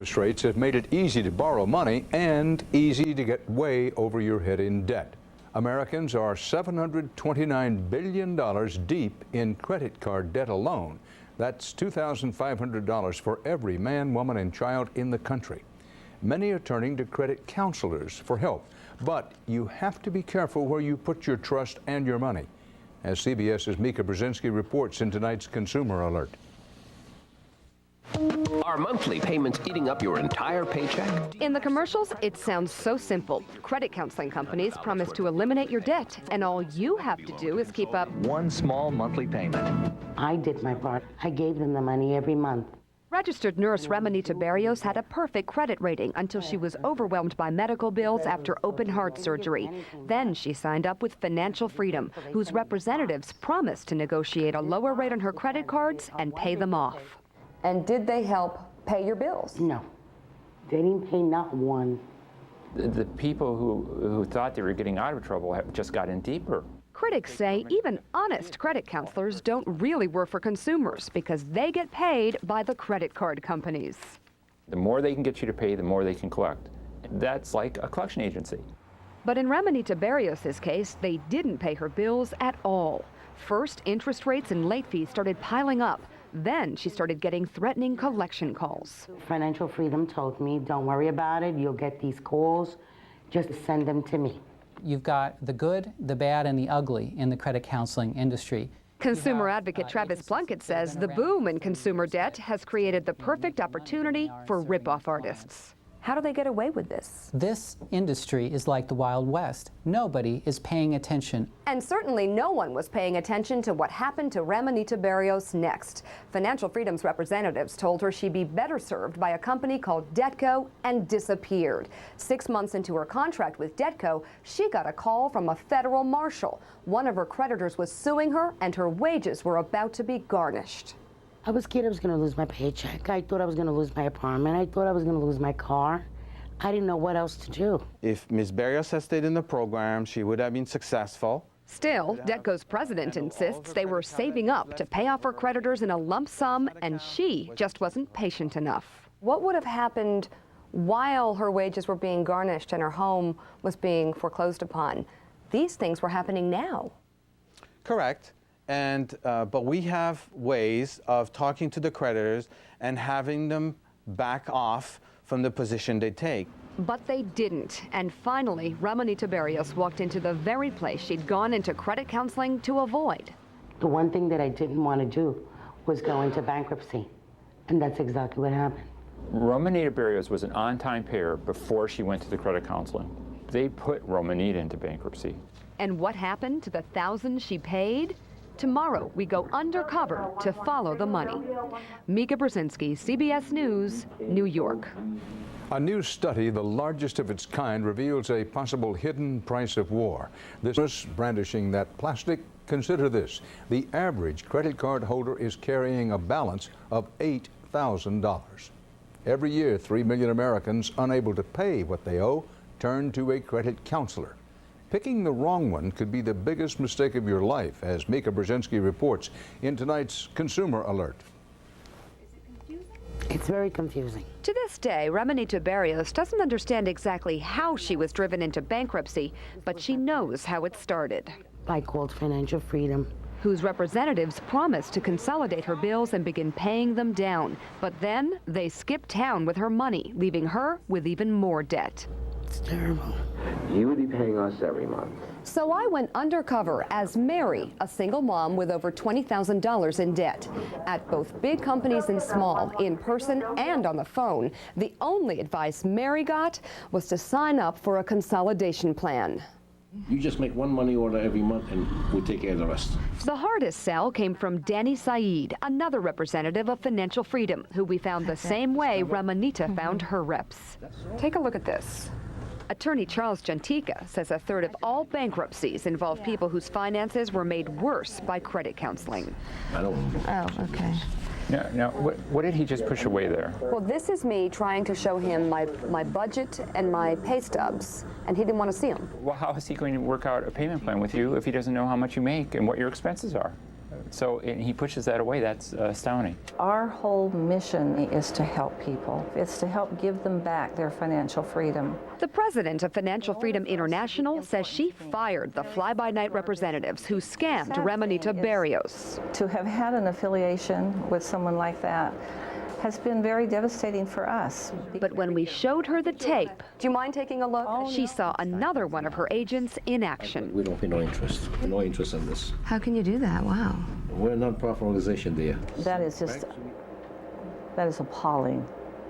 Interest rates have made it easy to borrow money and easy to get way over your head in debt. Americans are $729 billion deep in credit card debt alone. That's $2,500 for every man, woman, and child in the country. Many are turning to credit counselors for help, but you have to be careful where you put your trust and your money, as CBS's MIKA BRZEZINSKI reports in tonight's Consumer Alert. Are monthly payments eating up your entire paycheck? In the commercials, it sounds so simple. Credit counseling companies promise to eliminate your debt, and all you have to do is keep up one small monthly payment. I did my part. I gave them the money every month. Registered nurse Ramonita Barrios had a perfect credit rating until she was overwhelmed by medical bills after open heart surgery. Then she signed up with Financial Freedom, whose representatives promised to negotiate a lower rate on her credit cards and pay them off. And did they help pay your bills? No, they didn't pay not one. The people who thought they were getting out of trouble have just gotten deeper. Critics say even honest credit counselors don't really work for consumers because they get paid by the credit card companies. The more they can get you to pay, the more they can collect. That's like a collection agency. But in Ramonita Barrios' case, they didn't pay her bills at all. First, interest rates and late fees started piling up. Then she started getting threatening collection calls. Financial Freedom told me, don't worry about it, you'll get these calls, just send them to me. You've got the good, the bad, and the ugly in the credit counseling industry. Consumer advocate Travis Plunkett says the boom in consumer debt has created the perfect opportunity for rip-off artists. How do they get away with this? This industry is like the Wild West. Nobody is paying attention. And certainly no one was paying attention to what happened to Ramonita Barrios next. Financial Freedom's representatives told her she'd be better served by a company called Detco and disappeared. 6 months into her contract with Detco, she got a call from a federal marshal. One of her creditors was suing her and her wages were about to be garnished. I was scared I was going to lose my paycheck. I thought I was going to lose my apartment. I thought I was going to lose my car. I didn't know what else to do. If Ms. Barrios had stayed in the program, she would have been successful. Still, Detco's president insists they were saving up to pay off her creditors in a lump sum, and she just wasn't patient enough. What would have happened while her wages were being garnished and her home was being foreclosed upon? These things were happening now. Correct. But we have ways of talking to the creditors and having them back off from the position they take. But they didn't. And finally, Ramonita Barrios walked into the very place she'd gone into credit counseling to avoid. The one thing that I didn't want to do was go into bankruptcy. And that's exactly what happened. Ramonita Barrios was an on-time payer before she went to the credit counseling. They put Ramonita into bankruptcy. And what happened to the thousands she paid? Tomorrow, we go undercover to follow the money. MIKA BRZEZINSKI, CBS News, New York. A new study, the largest of its kind, reveals a possible hidden price of war. This is brandishing that plastic. Consider this. The average credit card holder is carrying a balance of $8,000. Every year, 3 million Americans unable to pay what they owe turn to a credit counselor. Picking the wrong one could be the biggest mistake of your life, as MIKA BRZEZINSKI reports in tonight's Consumer Alert. It's very confusing. To this day, Ramonita Barrios doesn't understand exactly how she was driven into bankruptcy, but she knows how it started. I called Financial Freedom, whose representatives promised to consolidate her bills and begin paying them down. But then they skipped town with her money, leaving her with even more debt. It's terrible. You would be paying us every month. So I went undercover as Mary, a single mom with over $20,000 in debt. At both big companies and small, in person and on the phone, the only advice Mary got was to sign up for a consolidation plan. You just make one money order every month and we'll take care of the rest. The hardest sell came from Danny Saeed, another representative of Financial Freedom, who we found the same way Ramonita found her reps. Take a look at this. Attorney Charles Juntikka says a third of all bankruptcies involve people whose finances were made worse by credit counseling. Oh, okay. Now, what did he just push away there? Well, this is me trying to show him my budget and my pay stubs, and he didn't want to see them. Well, how is he going to work out a payment plan with you if he doesn't know how much you make and what your expenses are? So and he pushes that away. That's astounding. Our whole mission is to help people. It's to help give them back their financial freedom. The president of Financial Freedom International says she fired the fly-by-night representatives who scammed Remanita Barrios. To have had an affiliation with someone like that has been very devastating for us. But when we showed her the tape, Do you mind taking a look? she saw another one of her agents in action. We don't pay no interest. No interest in this. How can you do that? Wow. We're a non-profit organization there. That is appalling.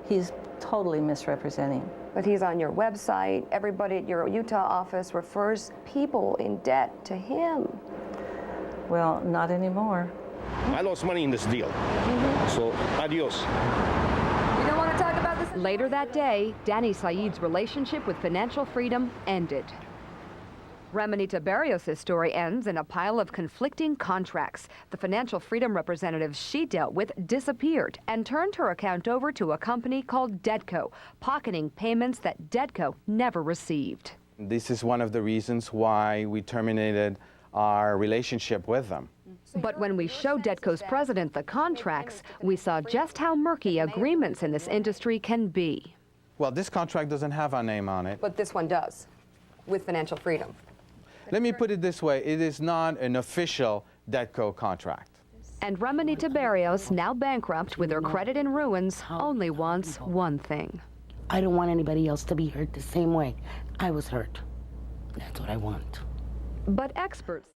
He's totally misrepresenting. But he's on your website. Everybody at your Utah office refers people in debt to him. Well, not anymore. I lost money in this deal. So, adios. You don't want to talk about this? Later that day, Danny Saeed's relationship with Financial Freedom ended. Remanita Barrios' story ends in a pile of conflicting contracts. The Financial Freedom representatives she dealt with disappeared and turned her account over to a company called Dedco, pocketing payments that Dedco never received. This is one of the reasons why we terminated our relationship with them. But when we showed Dedco's president the contracts, we saw just how murky agreements in this industry can be. Well, this contract doesn't have our name on it. But this one does, with Financial Freedom. Let me put it this way, it is not an official Dedco contract. And Remanita Barrios, now bankrupt with her credit in ruins, only wants one thing. I don't want anybody else to be hurt the same way I was hurt. That's what I want. But experts